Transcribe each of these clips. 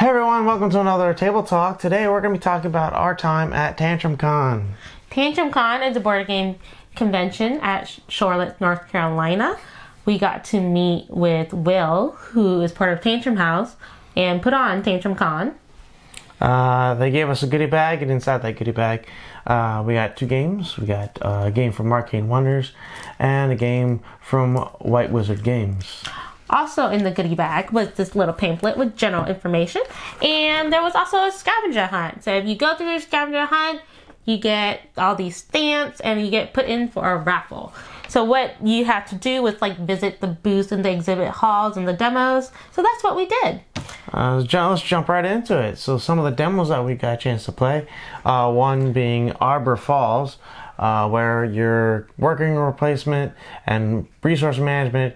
everyone, welcome to another Table Talk. Today we're going to be talking about our time at Tantrum Con. Tantrum Con is a board game convention at Charlotte, North Carolina. We got to meet with Will, who is part of Tantrum House, and put on Tantrum Con. They gave us a goodie bag, and inside that goodie bag, we got two games. We got a game from Arcane Wonders and a game from White Wizard Games. Also in the goodie bag was this little pamphlet with general information, and there was also a scavenger hunt. So if you go through your scavenger hunt, you get all these stamps and you get put in for a raffle. So what you have to do was visit the booths and the exhibit halls and the demos. So that's what we did. Let's jump right into it. So some of the demos that we got a chance to play, one being Arbor Falls, where you're working replacement and resource management,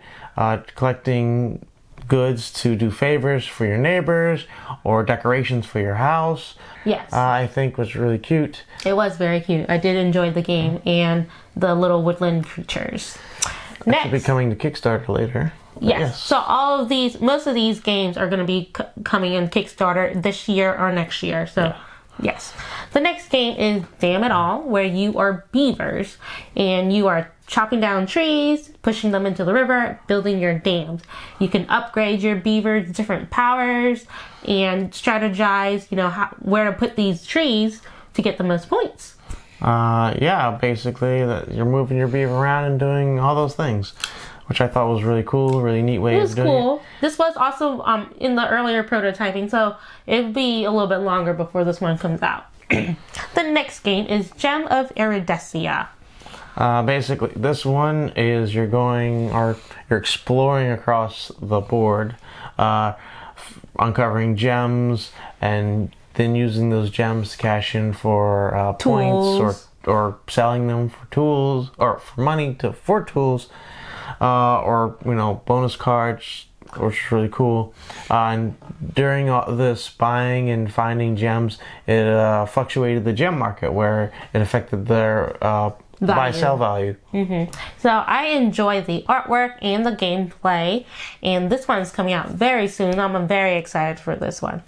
collecting goods to do favors for your neighbors or decorations for your house. Yes. I think was really cute. It was very cute. I did enjoy the game and the little woodland creatures. Next, should be coming to Kickstarter later. Yes. So most of these games are going to be coming in Kickstarter this year or next year. So, yeah. Yes. The next game is Dam It All, where you are beavers and you are chopping down trees, pushing them into the river, building your dams. You can upgrade your beavers' different powers and strategize, where to put these trees to get the most points. Yeah, basically you're moving your beaver around and doing all those things, which I thought was really cool, really neat way of doing it. It was cool. This was also in the earlier prototyping, so it'll be a little bit longer before this one comes out. The next game is Gem of Iridescia. Basically, this one is you're exploring across the board, uncovering gems, and then using those gems to cash in for points or selling them for tools or for money for tools, or bonus cards, which is really cool. And during all this buying and finding gems, it fluctuated the gem market, where it affected their buy-sell value. Mm-hmm. So I enjoy the artwork and the gameplay, and this one's coming out very soon. I'm very excited for this one.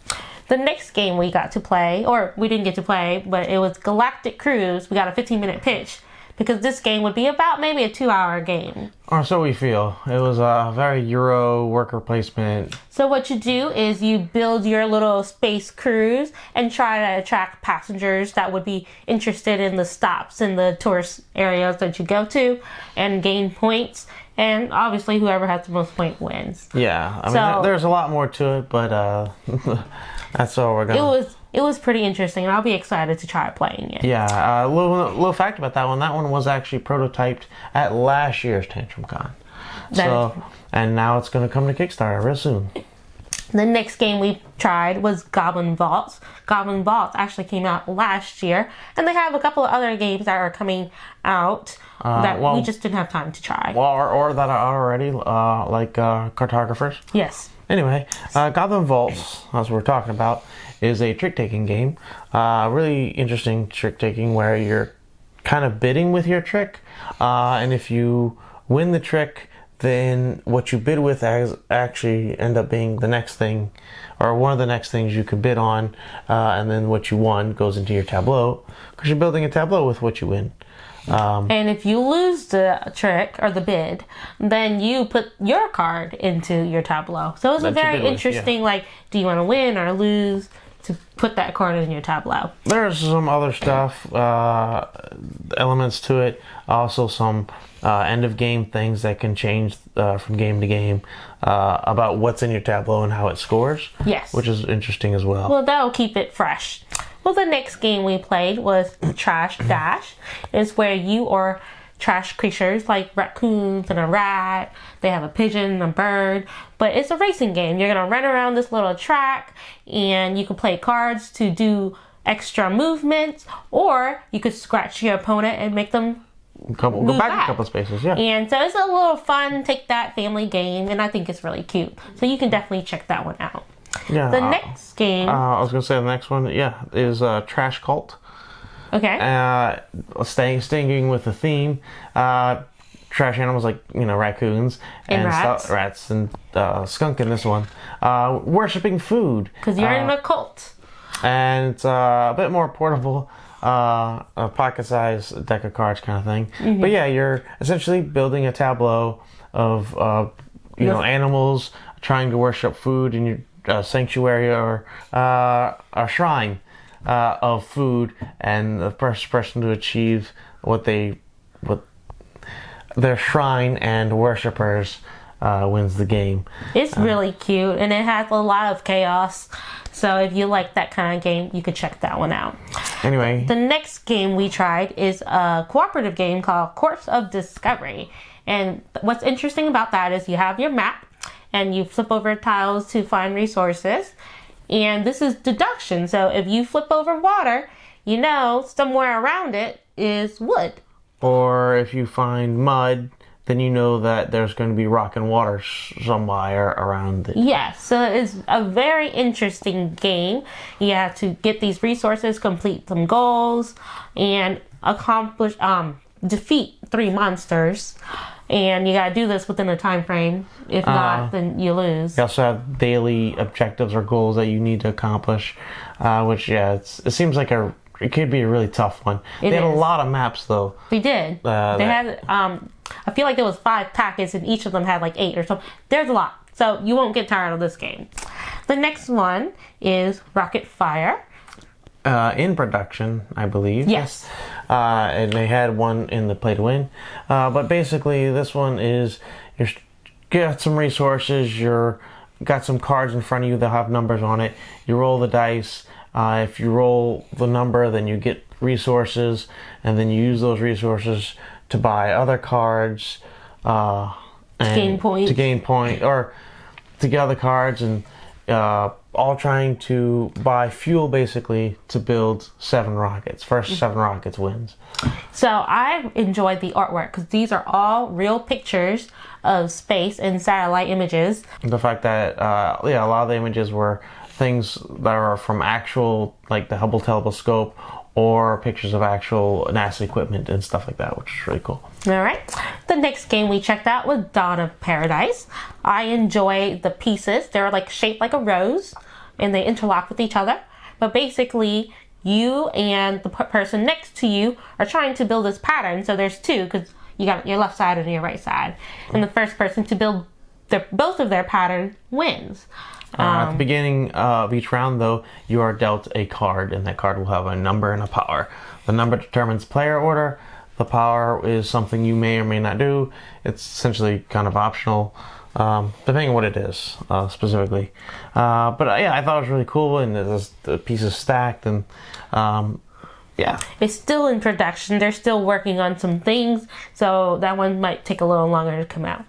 The next game we got to play, or we didn't get to play, but it was Galactic Cruise. We got a 15-minute pitch, because this game would be about maybe a 2-hour game. Or so we feel. It was a very Euro worker placement. So what you do is you build your little space cruise and try to attract passengers that would be interested in the stops in the tourist areas that you go to and gain points. And obviously whoever has the most points wins. Yeah, I mean, there's a lot more to it, but that's all we're going. It was pretty interesting, and I'll be excited to try playing it. Yeah, a little fact about that one. That one was actually prototyped at last year's Tantrum Con. And now it's going to come to Kickstarter real soon. The next game we tried was Goblin Vaults. Goblin Vaults actually came out last year, and they have a couple of other games that are coming out that we just didn't have time to try. Well, or that are already, cartographers. Yes. Anyway, Goblin Vaults, as we're talking about, is a trick-taking game. Really interesting trick-taking where you're kind of bidding with your trick, and if you win the trick, then what you bid with actually end up being the next thing, or one of the next things you could bid on, and then what you won goes into your tableau, because you're building a tableau with what you win. And if you lose the trick or the bid, then you put your card into your tableau. So it's a very interesting, do you want to win or lose, to put that card in your tableau. There's some other stuff, elements to it. Also some end of game things that can change from game to game, about what's in your tableau and how it scores. Yes. Which is interesting as well. Well, that'll keep it fresh. Well, the next game we played was Trash Dash. It's where you are trash creatures like raccoons and a rat. They have a pigeon, a bird, but it's a racing game. You're going to run around this little track, and you can play cards to do extra movements, or you could scratch your opponent and make them go back a couple spaces. Yeah. And so it's a little fun take that family game, and I think it's really cute. So you can definitely check that one out. Yeah. The next game. I was going to say the next one, is Trash Cult. Okay. Staying with the theme. trash animals like raccoons and rats. Rats and skunk in this one. Worshipping food because you're in a cult, and it's a bit more portable. A pocket-sized deck of cards kind of thing. Mm-hmm. But yeah, you're essentially building a tableau of animals trying to worship food in your sanctuary or a shrine of food, and the first person to achieve what their shrine and worshippers wins the game. It's really cute, and it has a lot of chaos. So if you like that kind of game, you could check that one out. Anyway, the next game we tried is a cooperative game called Corpse of Discovery. And what's interesting about that is you have your map, and you flip over tiles to find resources. And this is deduction. So if you flip over water, somewhere around it is wood. Or if you find mud, then you know that there's going to be rock and water somewhere around it. Yes, so it's a very interesting game. You have to get these resources, complete some goals, and defeat 3 monsters. And you got to do this within a time frame. If not, then you lose. You also have daily objectives or goals that you need to accomplish, which, it seems like it could be a really tough one. They had a lot of maps, though. They did. They had, I feel like there was 5 packets, and each of them had like 8 or something. There's a lot. So you won't get tired of this game. The next one is Rocket Fire. In production, I believe. Yes. And they had one in the Play to Win. But basically, this one is you got some resources. You're got some cards in front of you that have numbers on it. You roll the dice. If you roll the number, then you get resources, and then you use those resources to buy other cards. To gain points. Or to get other cards, and all trying to buy fuel, basically, to build 7 rockets. First 7 rockets wins. So I enjoyed the artwork, because these are all real pictures of space and satellite images. The fact that, a lot of the images were things that are from actual, like the Hubble telescope, or pictures of actual NASA equipment and stuff like that, which is really cool. All right. The next game we checked out was Dawn of Paradise. I enjoy the pieces. They're like shaped like a rose, and they interlock with each other. But basically, you and the person next to you are trying to build this pattern. So there's 2, because you got your left side and your right side. And the first person to build both of their pattern wins. At the beginning of each round, though, you are dealt a card, and that card will have a number and a power. The number determines player order. The power is something you may or may not do. It's essentially kind of optional, depending on what it is, specifically. But I thought it was really cool, and the pieces stacked, and It's still in production. They're still working on some things, so that one might take a little longer to come out.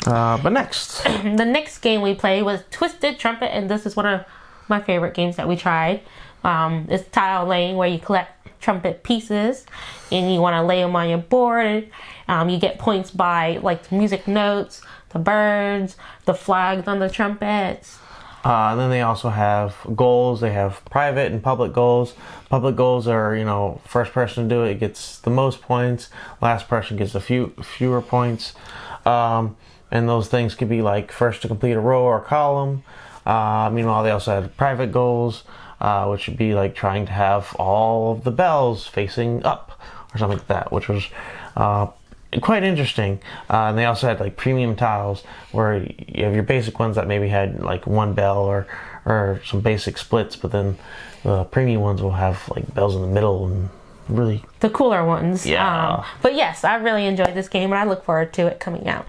But next. The next game we played was Twisted Trumpet, and this is one of my favorite games that we tried. It's tile laying, where you collect trumpet pieces and you want to lay them on your board. You get points by like the music notes, the birds, the flags on the trumpets. And then they also have goals. They have private and public goals. Public goals are, first person to do it gets the most points. Last person gets fewer points. And those things could be like first to complete a row or a column. Meanwhile, they also had private goals, which would be like trying to have all of the bells facing up or something like that, which was quite interesting. And they also had like premium tiles, where you have your basic ones that maybe had like one bell or some basic splits, but then the premium ones will have like bells in the middle and really the cooler ones. Yeah. But yes, I really enjoyed this game, and I look forward to it coming out.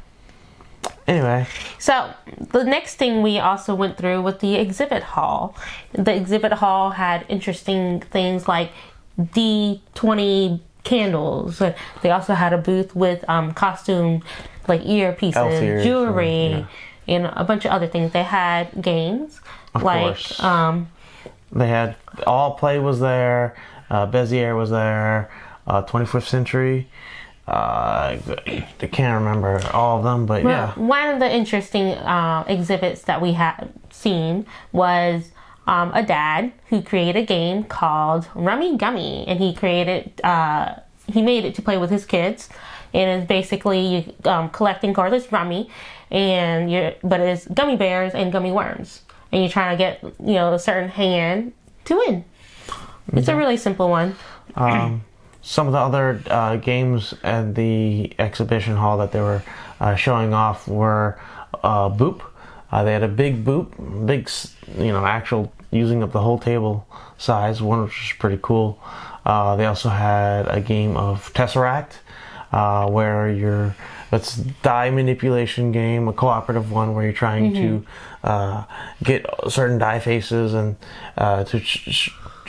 Anyway. So, the next thing we also went through was the exhibit hall. The exhibit hall had interesting things like D20 candles. They also had a booth with costume, like earpieces, jewelry, and a bunch of other things. They had games. Of course. They had All Play was there, Bezier was there, 21st Century. I can't remember all of them, but yeah. One of the interesting exhibits that we had seen was a dad who created a game called Rummy Gummy, and he made it to play with his kids. and it's basically you collecting cards. It's rummy, but it's gummy bears and gummy worms, and you're trying to get a certain hand to win. It's a really simple one. Some of the other games at the exhibition hall that they were showing off were Boop. They had a big Boop, actual using up the whole table size, one which was pretty cool. They also had a game of Tesseract, where it's a die manipulation game, a cooperative one where you're trying to get certain die faces and to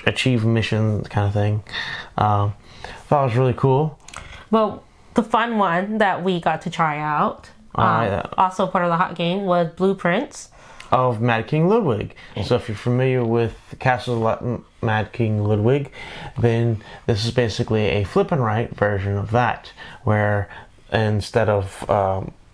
achieve missions kind of thing. Thought it was really cool. Well, the fun one that we got to try out, also part of the hot game, was Blueprints of Mad King Ludwig. So if you're familiar with Castle of Mad King Ludwig, then this is basically a flip and write version of that, where instead of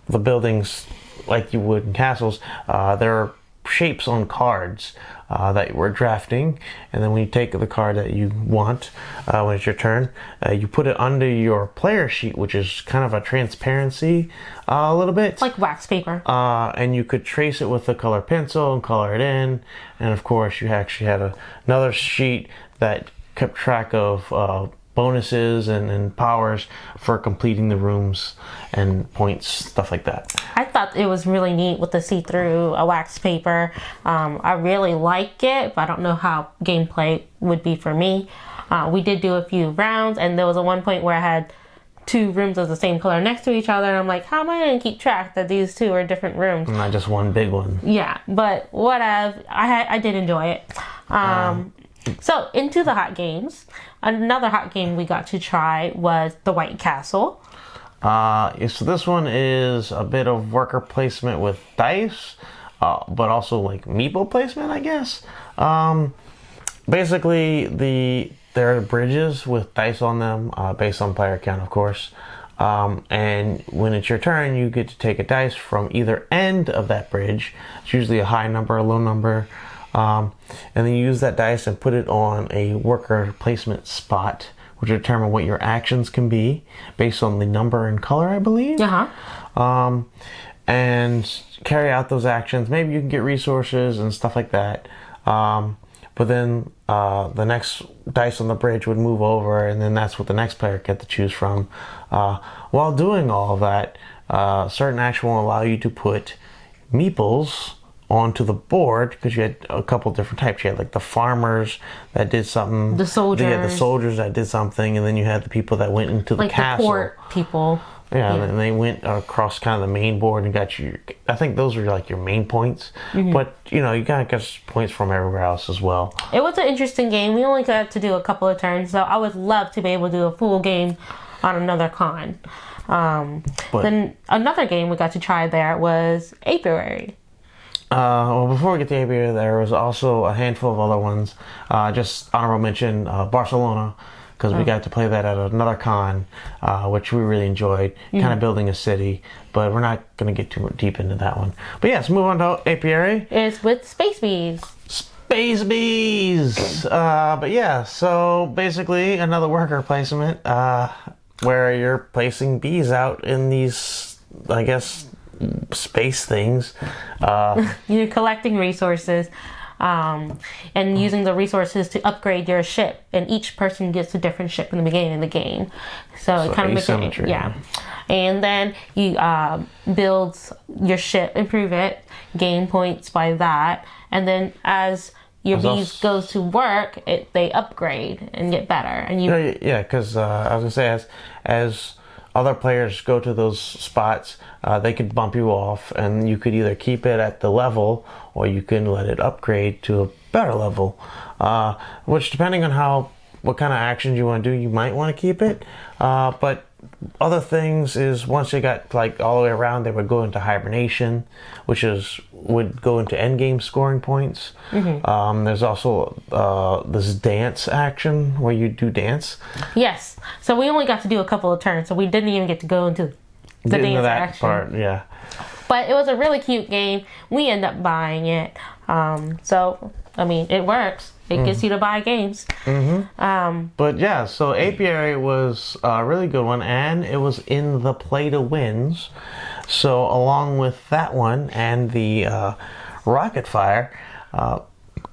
the buildings like you would in castles, there are shapes on cards that we're drafting, and then when you take the card that you want when it's your turn, you put it under your player sheet, which is kind of a transparency a little bit, like wax paper, and you could trace it with a color pencil and color it in, and of course you actually had another sheet that kept track of bonuses and powers for completing the rooms and points, stuff like that. I thought it was really neat with the see-through wax paper. I really like it, but I don't know how gameplay would be for me. We did do a few rounds, and there was one point where I had 2 rooms of the same color next to each other, and I'm like, how am I going to keep track that these 2 are different rooms? Not just one big one. Yeah, but whatever. I did enjoy it. So, into the hot games. Another hot game we got to try was the White Castle. So this one is a bit of worker placement with dice, but also like meeple placement, I guess. Basically, there are bridges with dice on them, based on player count, of course. And when it's your turn, you get to take a dice from either end of that bridge. It's usually a high number, a low number. And then you use that dice and put it on a worker placement spot, which will determine what your actions can be based on the number and color, I believe. And carry out those actions. Maybe you can get resources and stuff like that. But then the next dice on the bridge would move over, and then that's what the next player get to choose from. While doing all of that, certain action will allow you to put meeples onto the board, because you had a couple different types. You had like the farmers that did something, the soldiers, you had the soldiers that did something, and then you had the people that went into the castle, the court people. Yeah, and they went across kind of the main board and got you. I think those were like your main points, but you kind of get points from everywhere else as well. It was an interesting game. We only got to do a couple of turns, so I would love to be able to do a full game on another con. Then another game we got to try there was Apiary. Well, before we get to Arbor, there was also a handful of other ones. Just honorable mention, Barcelona, because we got to play that at another con, which we really enjoyed, kind of building a city, but we're not going to get too deep into that one. But yes, move on to Apiary. It's with Space Bees. Space Bees! But yeah, so basically another worker placement, where you're placing bees out in these, I guess, space things. You're collecting resources and using the resources to upgrade your ship, and each person gets a different ship in the beginning of the game, so it kind of makes it, and then you build your ship, improve it, gain points by that, and then as your bees goes to work, they upgrade and get better, and you because I was gonna say as other players go to those spots, they could bump you off, and you could either keep it at the level or you can let it upgrade to a better level. Which, depending on what kind of actions you want to do, you might want to keep it. But other things is, once you got like all the way around, they would go into hibernation, which would go into end game scoring points. There's also this dance action where you do dance. Yes. So we only got to do a couple of turns, so we didn't even get to go into the dance action part. Yeah. But it was a really cute game. We ended up buying it. So I mean, it works. It gets you to buy games. But yeah, so Apiary was a really good one, and it was in the Play to Wins. So along with that one and the Rocket Fire,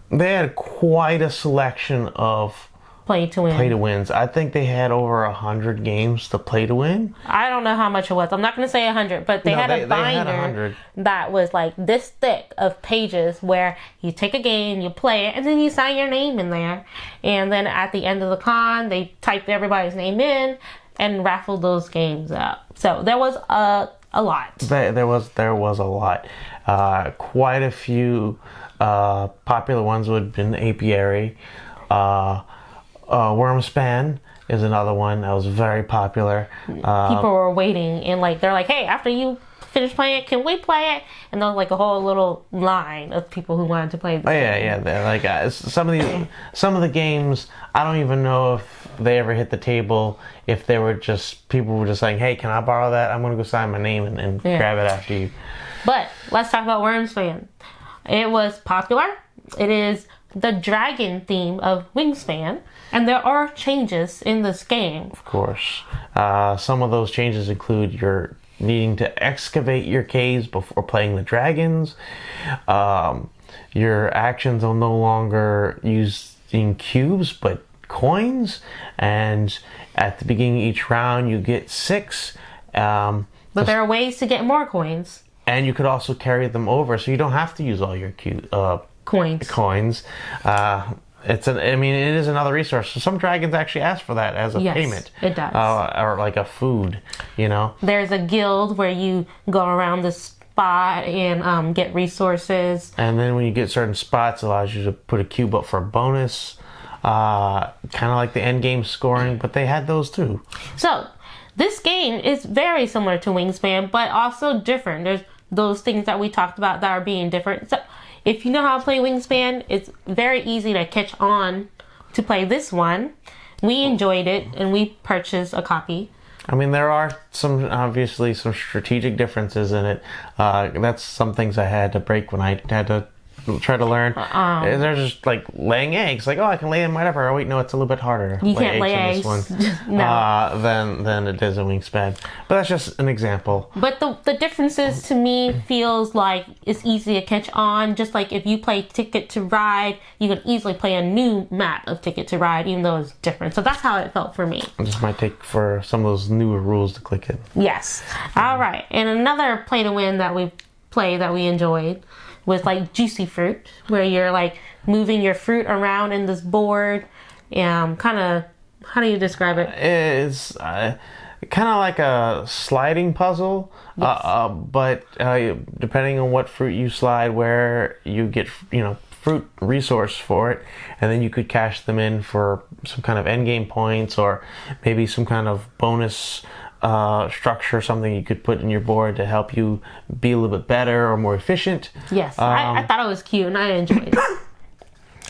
they had quite a selection of Play to wins. I think they had over 100 games to play to win. I don't know how much it was. I'm not going to say 100, but they had a binder that was like this thick of pages where you take a game, you play it, and then you sign your name in there. And then at the end of the con, they typed everybody's name in and raffled those games up. So there was a lot. There was a lot. Quite a few popular ones would have been Apiary. Wormspan is another one that was very popular. People were waiting, and like they're like, "Hey, after you finish playing it, can we play it?" And there was like a whole little line of people who wanted to play this game. Yeah. They're like some of the games. I don't even know if they ever hit the table. If they were just people were just saying, "Hey, can I borrow that? I'm gonna go sign my name and grab it after you." But let's talk about Wormspan. It was popular. It is the dragon theme of Wingspan. And there are changes in this game. Of course. Some of those changes include your needing to excavate your caves before playing the dragons. Your actions are no longer using cubes, but coins. And at the beginning of each round, you get 6. But there are ways to get more coins. And you could also carry them over, so you don't have to use all your coins. It is another resource. So some dragons actually ask for that as a payment. It does. Or like a food, There's a guild where you go around the spot and get resources. And then when you get certain spots, it allows you to put a cube up for a bonus. Kind of like the end game scoring, but they had those too. So this game is very similar to Wingspan, but also different. There's those things that we talked about that are being different. So if you know how to play Wingspan, it's very easy to catch on to play this one. We enjoyed it, and we purchased a copy. I mean, there are obviously some strategic differences in it. That's some things I had to break when I had to try to learn. They're just like laying eggs. Like, I can lay them whatever. Oh, wait, no, it's a little bit harder. You can't lay eggs in this one no. than it is in Wingspan. But that's just an example. But the differences to me feels like it's easy to catch on. Just like if you play Ticket to Ride, you can easily play a new map of Ticket to Ride, even though it's different. So that's how it felt for me. It just might take for some of those newer rules to click in. Yes. All right. And another play to win that we played that we enjoyed was like Juicy Fruit, where you're like moving your fruit around in this board. Kind of, how do you describe it? It's kind of like a sliding puzzle, yes. But depending on what fruit you slide, where you get, fruit resource for it, and then you could cash them in for some kind of endgame points or maybe some kind of bonus structure, something you could put in your board to help you be a little bit better or more efficient. Yes, I thought it was cute and I enjoyed it.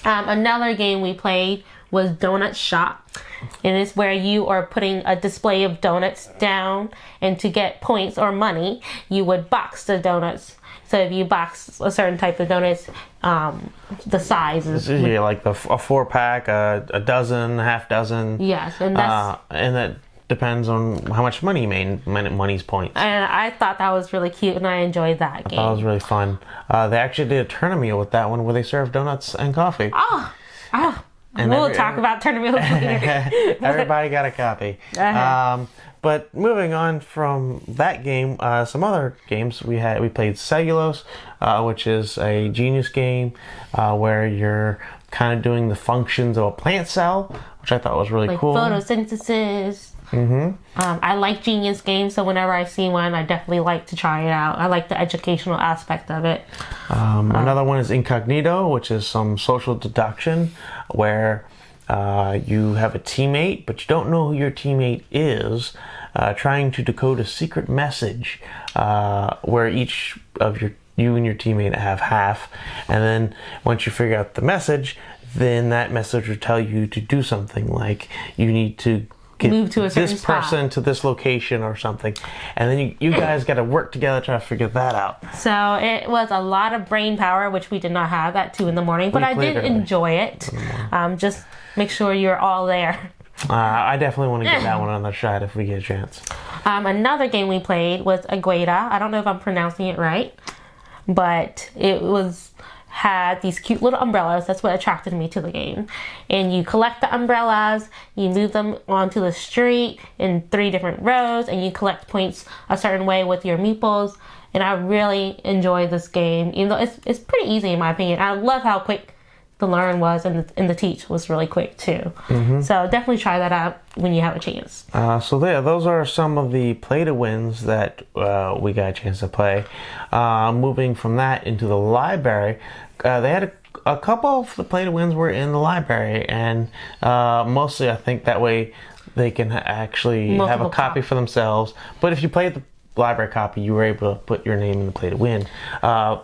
Another game we played was Donut Shop. And it's where you are putting a display of donuts down, and to get points or money, you would box the donuts. So if you box a certain type of donuts, the size is... like a 4-pack, a dozen, half dozen. Yes, and that's... and that depends on how much money you made, money's points. And I thought that was really cute, and I enjoyed that game. That was really fun. They actually did a tournament with that one where they served donuts and coffee. And we'll talk about tournaments later. Everybody got a copy. But moving on from that game, some other games we played Cellulose, which is a Genius game where you're kind of doing the functions of a plant cell, which I thought was really cool. Like photosynthesis. Mm-hmm. I like Genius games, so whenever I see one, I definitely like to try it out. I like the educational aspect of it. Another one is Incognito, which is some social deduction, where you have a teammate, but you don't know who your teammate is, trying to decode a secret message, where each of you and your teammate have half, and then once you figure out the message, then that message will tell you to do something, like you need to get move to a certain this spot. person to this location or something, and then you guys got to work together to try to figure that out. So it was a lot of brain power, which we did not have at 2 a.m, but I did enjoy it. Just make sure you're all there. I definitely want to get that one on the shot if we get a chance. Another game we played was Agueda. I don't know if I'm pronouncing it right, but it had these cute little umbrellas. That's what attracted me to the game. And you collect the umbrellas, you move them onto the street in 3 different rows, and you collect points a certain way with your meeples. And I really enjoy this game, even though it's pretty easy in my opinion. I love how quick the learn was, and the teach was really quick too. So definitely try that out when you have a chance. So those are some of the play-to-wins that we got a chance to play. Moving from that into the library, they had a couple of the play-to-wins were in the library, and mostly I think that way they can actually have a copy for themselves. But if you played the library copy, you were able to put your name in the play-to-win.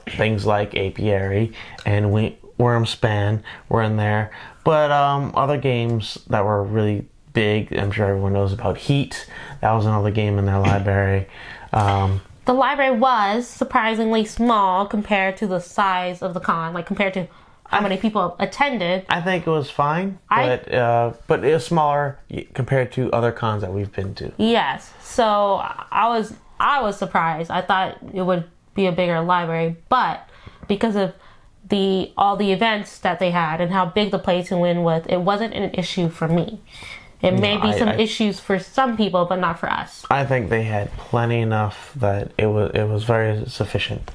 Things like Apiary and Wormspan were in there, but other games that were really big, I'm sure everyone knows about Heat. That was another game in their library. The library was surprisingly small compared to the size of the con, like compared to how many people attended. I think it was fine, but it was smaller compared to other cons that we've been to. Yes, so I was surprised. I thought it would be a bigger library, but because of all the events that they had and how big the play to win was, it wasn't an issue for me. It may be some issues for some people, but not for us. I think they had plenty enough that it was very sufficient.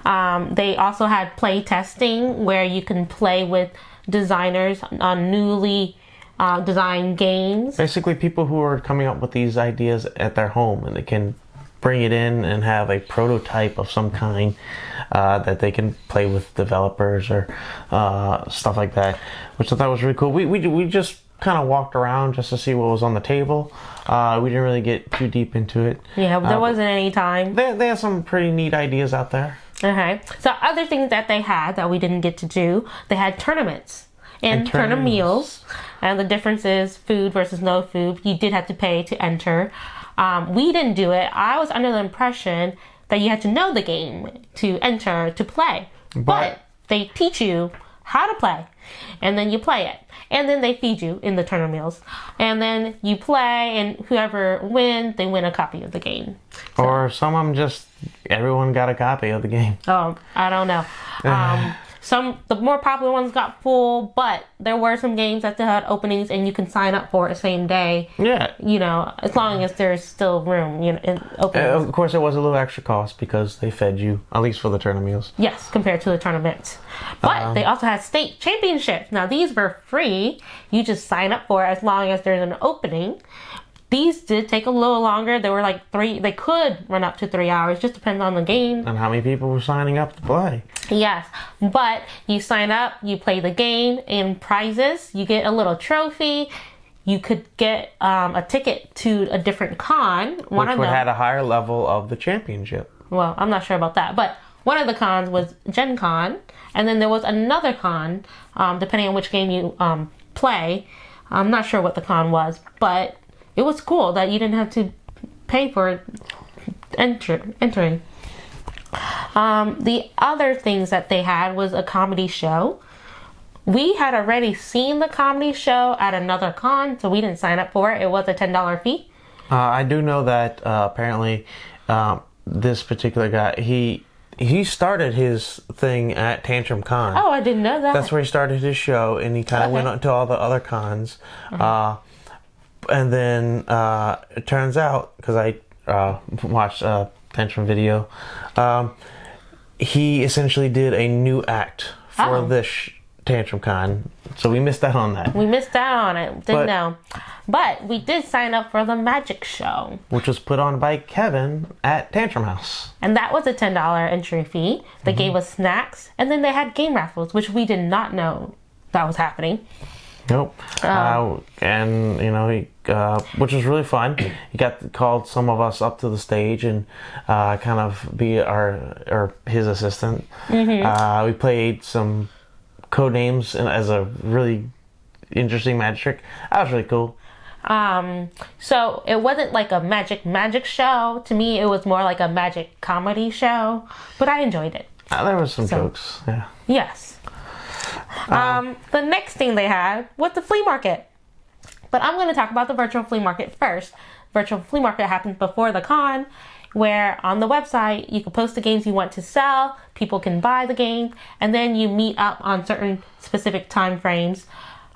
They also had play testing where you can play with designers on newly designed games. Basically, people who are coming up with these ideas at their home, and they can bring it in and have a prototype of some kind that they can play with developers or stuff like that, which I thought was really cool. We just kind of walked around just to see what was on the table. We didn't really get too deep into it. Yeah, there wasn't any time. They have some pretty neat ideas out there. Okay. So other things that they had that we didn't get to do, they had tournaments and tournament meals. And the difference is food versus no food. You did have to pay to enter. We didn't do it. I was under the impression that you had to know the game to enter, to play. But they teach you how to play, and then you play it. And then they feed you in the tournament meals. And then you play, and whoever wins, they win a copy of the game. So, or some of them everyone got a copy of the game. Oh, I don't know. The more popular ones got full, but there were some games that had openings and you can sign up for it the same day. Yeah. As long as there's still room, in openings. Of course, it was a little extra cost because they fed you, at least for the tournament meals. Yes, compared to the tournaments. But they also had state championships. Now, these were free. You just sign up for it as long as there's an opening. These did take a little longer. They were like they could run up to 3 hours. Just depends on the game. And how many people were signing up to play. Yes, but you sign up, you play the game, and prizes. You get a little trophy. You could get a ticket to a different con. One of them had a higher level of the championship. Well, I'm not sure about that, but one of the cons was Gen Con, and then there was another con, depending on which game you play. I'm not sure what the con was, but it was cool that you didn't have to pay for entering. The other things that they had was a comedy show. We had already seen the comedy show at another con, so we didn't sign up for it. It was a $10 fee. I do know that apparently this particular guy, he started his thing at Tantrum Con. Oh, I didn't know that. That's where he started his show, and he kind of went on to all the other cons. And then it turns out, because I watched a Tantrum video, he essentially did a new act for this Tantrum Con. So we missed out on that. We missed out on it. Didn't know. But we did sign up for the magic show, which was put on by Kevin at Tantrum House. And that was a $10 entry fee. They gave us snacks, and then they had game raffles, which we did not know that was happening. Nope. And he, which was really fun. He called some of us up to the stage and kind of be his assistant. We played some code names as a really interesting magic trick. That was really cool. So it wasn't like a magic show. To me, it was more like a magic comedy show, but I enjoyed it. There was some jokes, yeah. Yes. The next thing they had was the flea market. But I'm going to talk about the virtual flea market first. Virtual flea market happens before the con, where on the website you can post the games you want to sell, people can buy the game, and then you meet up on certain specific time frames.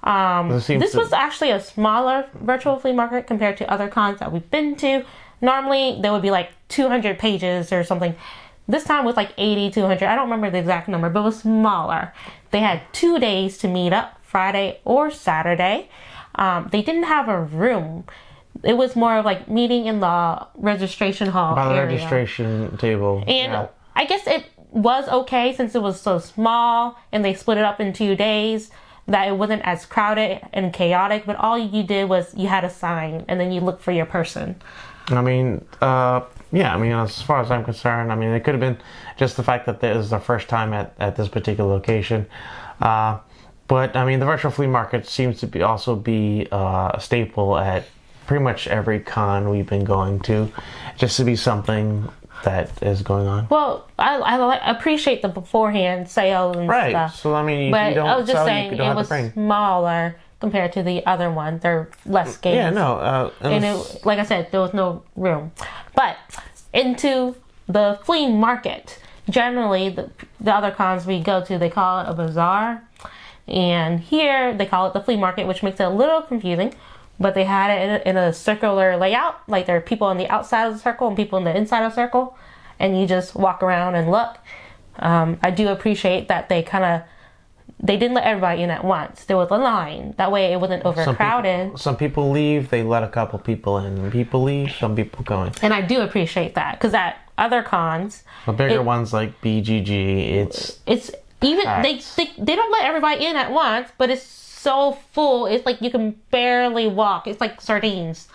This was actually a smaller virtual flea market compared to other cons that we've been to. Normally there would be like 200 pages or something. This time was like 80, 200. I don't remember the exact number, but it was smaller. They had 2 days to meet up, Friday or Saturday. They didn't have a room. It was more of like meeting in the registration hall By the area. registration table. And I guess it was okay since it was so small and they split it up in 2 days, that it wasn't as crowded and chaotic, but all you did was you had a sign and then you looked for your person. I mean, as far as I'm concerned, I mean, it could have been just the fact that this is the first time at this particular location. But I mean, the virtual flea market seems to also be a staple at pretty much every con we've been going to, just to be something that is going on. Well, I appreciate the beforehand sales and right. stuff. So I mean, but you don't I was just sell, saying you don't it have was to bring. smaller compared to the other one. They're less games. Yeah, no. And like I said, there was no room. But into the flea market. Generally, the other cons we go to, they call it a bazaar. And here, they call it the flea market, which makes it a little confusing. But they had it in a circular layout. Like there are people on the outside of the circle and people on the inside of the circle. And you just walk around and look. I do appreciate that they didn't let everybody in at once. There was a line. That way it wasn't overcrowded. Some people leave, they let a couple people in. People leave, some people go in. And I do appreciate that. Because at other cons... The bigger ones like BGG, it's even... They don't let everybody in at once, but it's so full. It's like you can barely walk. It's like sardines.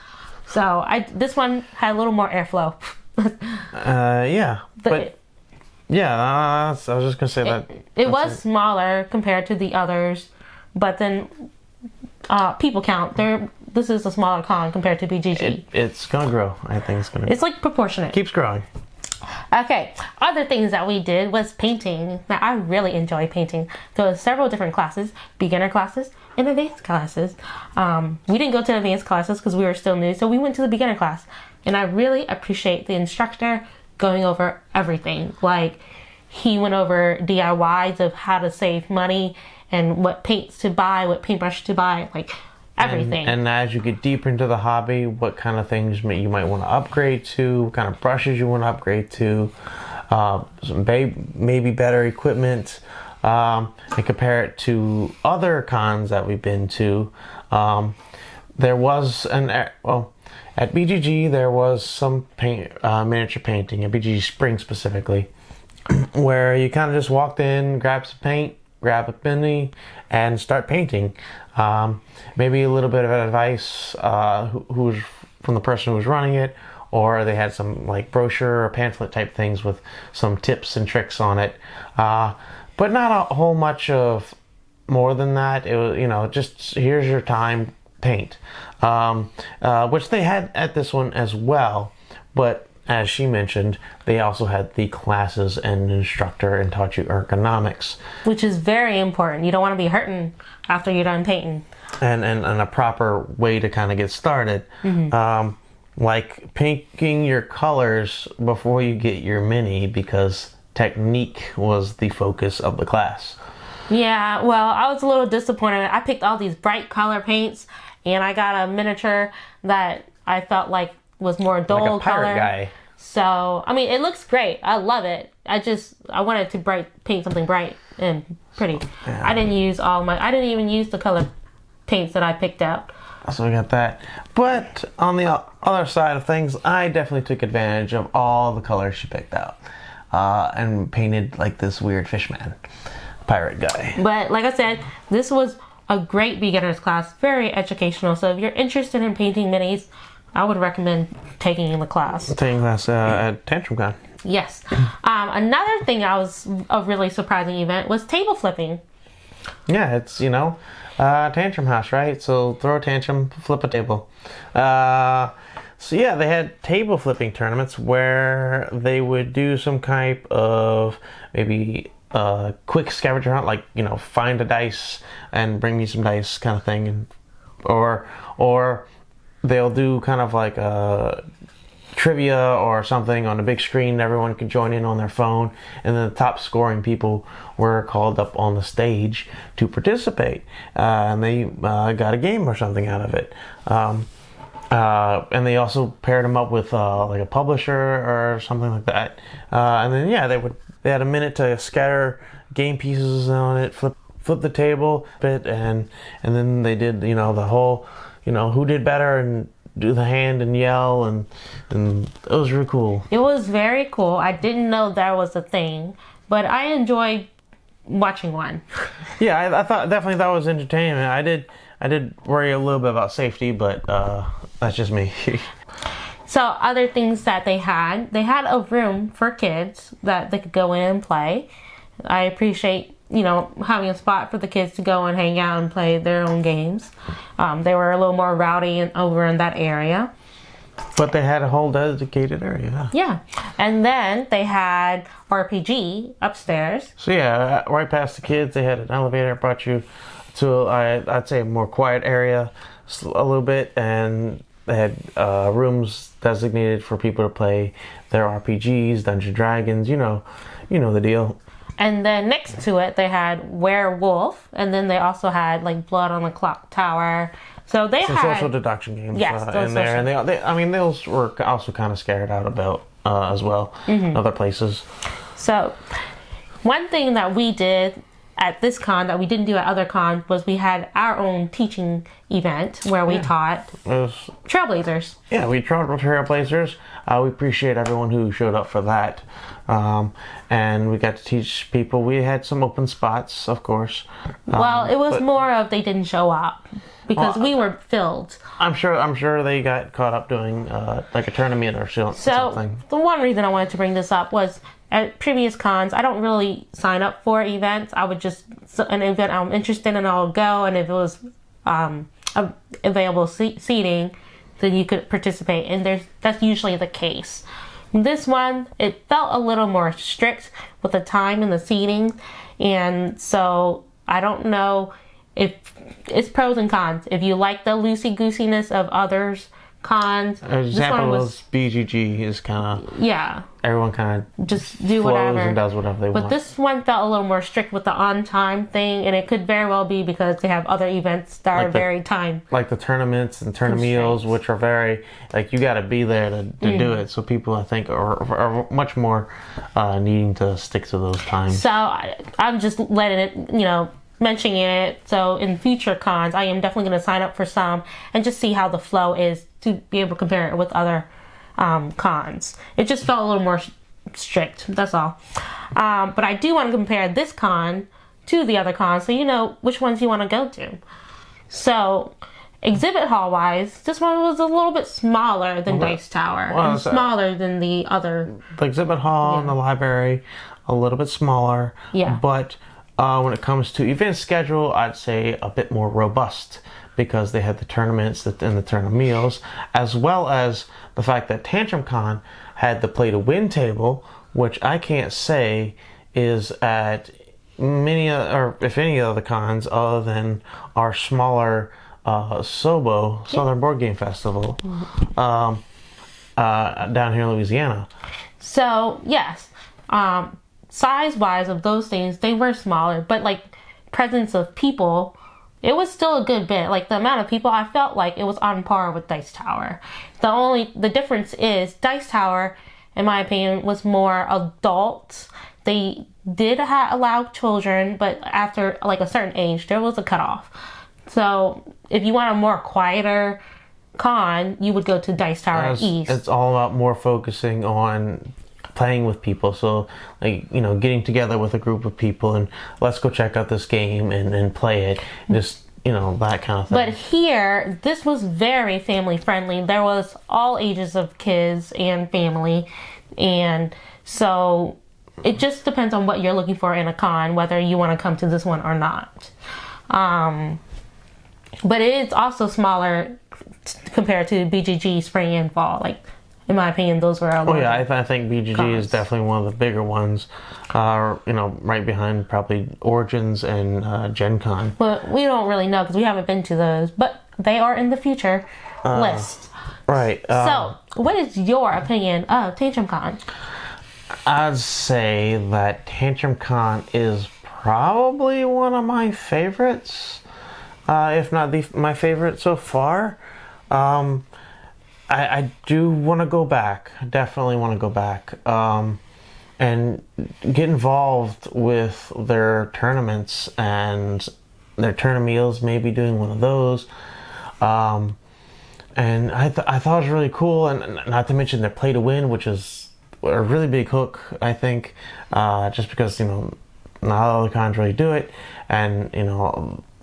So this one had a little more airflow. Yeah. I was just going to say that. It was smaller compared to the others, but then people count. This is a smaller con compared to BGG. It's going to grow. I think it's going to. It's like proportionate. Keeps growing. Okay. Other things that we did was painting. Now, I really enjoy painting. There were several different classes, beginner classes and advanced classes. We didn't go to advanced classes because we were still new, so we went to the beginner class. And I really appreciate the instructor going over everything. Like, he went over DIYs of how to save money and what paints to buy, what paintbrush to buy, like everything. And as you get deeper into the hobby, what kind of things you might want to upgrade to, what kind of brushes you want to upgrade to, some maybe better equipment, and compare it to other cons that we've been to. There was at BGG, there was some miniature painting, at BGG Spring specifically, where you kind of just walked in, grabbed some paint, grab a penny, and start painting. Maybe a little bit of advice who's from the person who was running it, or they had some like brochure or pamphlet type things with some tips and tricks on it. But not a whole much of more than that. It was, just here's your time, paint. Which they had at this one as well, but as she mentioned, they also had the classes and instructor and taught you ergonomics, which is very important. You don't want to be hurting after you're done painting, and a proper way to kind of get started. Mm-hmm. Like picking your colors before you get your mini, because technique was the focus of the class. Yeah, well, I was a little disappointed. I picked all these bright color paints, and I got a miniature that I felt like was more dull like a pirate color. Guy. So, I mean, it looks great. I love it. I wanted to paint something bright and pretty. Yeah. I didn't even use the color paints that I picked out. So we got that. But on the other side of things, I definitely took advantage of all the colors she picked out. And painted like this weird fishman pirate guy. But like I said, this was a great beginner's class, very educational. So if you're interested in painting minis, I would recommend taking the class. Taking class at Tantrum Con. Yes. Another thing a really surprising event was table flipping. Yeah, it's, tantrum house, right? So throw a tantrum, flip a table. So yeah, they had table flipping tournaments where they would do some type of maybe quick scavenger hunt, like, find a dice and bring me some dice kind of thing, and or they'll do kind of like a trivia or something on a big screen. Everyone could join in on their phone, and then the top scoring people were called up on the stage to participate, and they got a game or something out of it. And they also paired them up with like a publisher or something like that. And then they had a minute to scatter game pieces on it, flip the table a bit, and then they did the whole who did better and do the hand and yell, and it was really cool. It was very cool. I didn't know that was a thing, but I enjoyed watching one. Yeah, I thought definitely that was entertainment. I did worry a little bit about safety, but that's just me. So other things that they had a room for kids that they could go in and play. I appreciate, having a spot for the kids to go and hang out and play their own games. They were a little more rowdy over in that area. But they had a whole dedicated area. Yeah. And then they had RPG upstairs. So yeah, right past the kids, they had an elevator that brought you to, I'd say, a more quiet area a little bit, and they had rooms designated for people to play their RPGs, Dungeons & Dragons, you know the deal. And then next to it, they had Werewolf, and then they also had like Blood on the Clock Tower. So they some had social deduction games in there, and those were also kind of scattered out about as well, other places. So one thing that we did at this con that we didn't do at other cons was we had our own teaching event where we taught Trailblazers. Yeah, we taught Trailblazers. We appreciate everyone who showed up for that. And we got to teach people. We had some open spots, of course. Well, it was more of they didn't show up because we were filled. I'm sure they got caught up doing like a tournament or something. So the one reason I wanted to bring this up was at previous cons, I don't really sign up for events. I would just, an event I'm interested in, I'll go, and if it was available seating, then you could participate, and that's usually the case. This one, it felt a little more strict with the time and the seating, and so I don't know if it's pros and cons. If you like the loosey-goosiness of others' cons, an example was BGG is kind of everyone kind of just do whatever and does whatever they want. But this one felt a little more strict with the on-time thing, and it could very well be because they have other events that are very time, like the tournaments and tournaments, which are very like you got to be there to do it. So people, I think, are much more needing to stick to those times. So I'm just letting it, mentioning it. So in future cons, I am definitely going to sign up for some and just see how the flow is to be able to compare it with other cons. It just felt a little more strict, that's all. But I do want to compare this con to the other cons so you know which ones you want to go to. So exhibit hall wise, this one was a little bit smaller than Dice Tower and smaller than the other. The exhibit hall and the library, a little bit smaller. Yeah. But when it comes to event schedule, I'd say a bit more robust because they had the tournaments and the tournament meals, as well as the fact that Tantrum Con had the play to win table, which I can't say is at many or if any other cons other than our smaller SOBO, Southern Board Game Festival, down here in Louisiana. So yes, size-wise of those things, they were smaller, but like presence of people, it was still a good bit. Like the amount of people, I felt like it was on par with Dice Tower. The difference is Dice Tower, in my opinion, was more adult. They did allow children, but after like a certain age, there was a cutoff. So if you want a more quieter con, you would go to Dice Tower East. It's all about more focusing on playing with people, so like getting together with a group of people and let's go check out this game and play it, just that kind of thing. But here this was very family friendly. There was all ages of kids and family, and so it just depends on what you're looking for in a con, whether you want to come to this one or not. But it is also smaller compared to BGG Spring and Fall. Like, in my opinion, those were a lot. Oh yeah, I think BGG cons. is definitely one of the bigger ones. Right behind probably Origins and Gen Con. But we don't really know because we haven't been to those. But they are in the future list. Right. So, what is your opinion of Tantrum Con? I'd say that Tantrum Con is probably one of my favorites, if not my favorite so far. I do want to go back. Definitely want to go back and get involved with their tournaments and their tournameals. Maybe doing one of those. And I thought it was really cool, and not to mention their play to win, which is a really big hook, I think, just because, not all the cons really do it, and,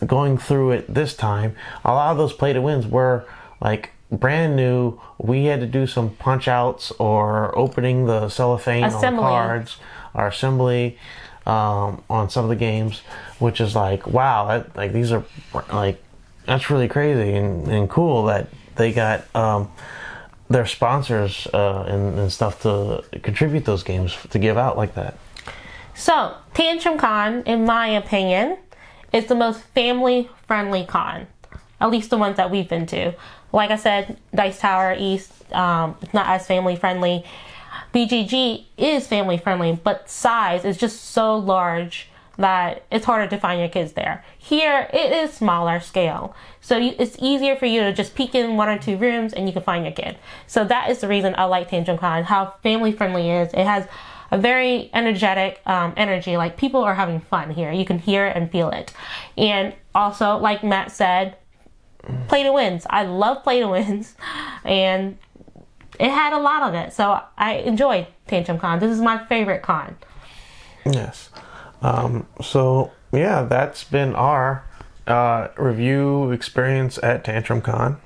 going through it this time, a lot of those play to wins were, like, brand new. We had to do some punch outs or opening the cellophane on the cards, or assembly, on some of the games, which is like, wow, these are, like, that's really crazy and cool that they got their sponsors and stuff to contribute those games to give out like that. So, Tantrum Con, in my opinion, is the most family-friendly con. At least the ones that we've been to. Like I said, Dice Tower East, it's not as family-friendly. BGG is family-friendly, but size is just so large that it's harder to find your kids there. Here, it is smaller scale. So it's easier for you to just peek in one or two rooms and you can find your kid. So that is the reason I like Tantrum Con, how family friendly it is. It has a very energetic energy. Like, people are having fun here. You can hear it and feel it. And also, like Matt said, play to wins. I love play to wins. And it had a lot of it. So I enjoyed Tantrum Con. This is my favorite con. Yes. So yeah, that's been our review experience at Tantrum Con.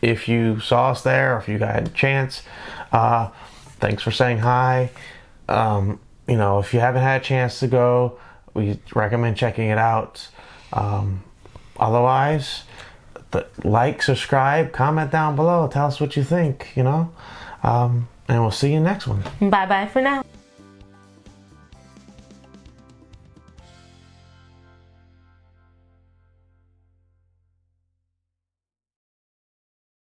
If you saw us there, or if you got a chance, thanks for saying hi. If you haven't had a chance to go, we recommend checking it out. Otherwise, like, subscribe, comment down below, tell us what you think, and we'll see you next one. Bye bye for now.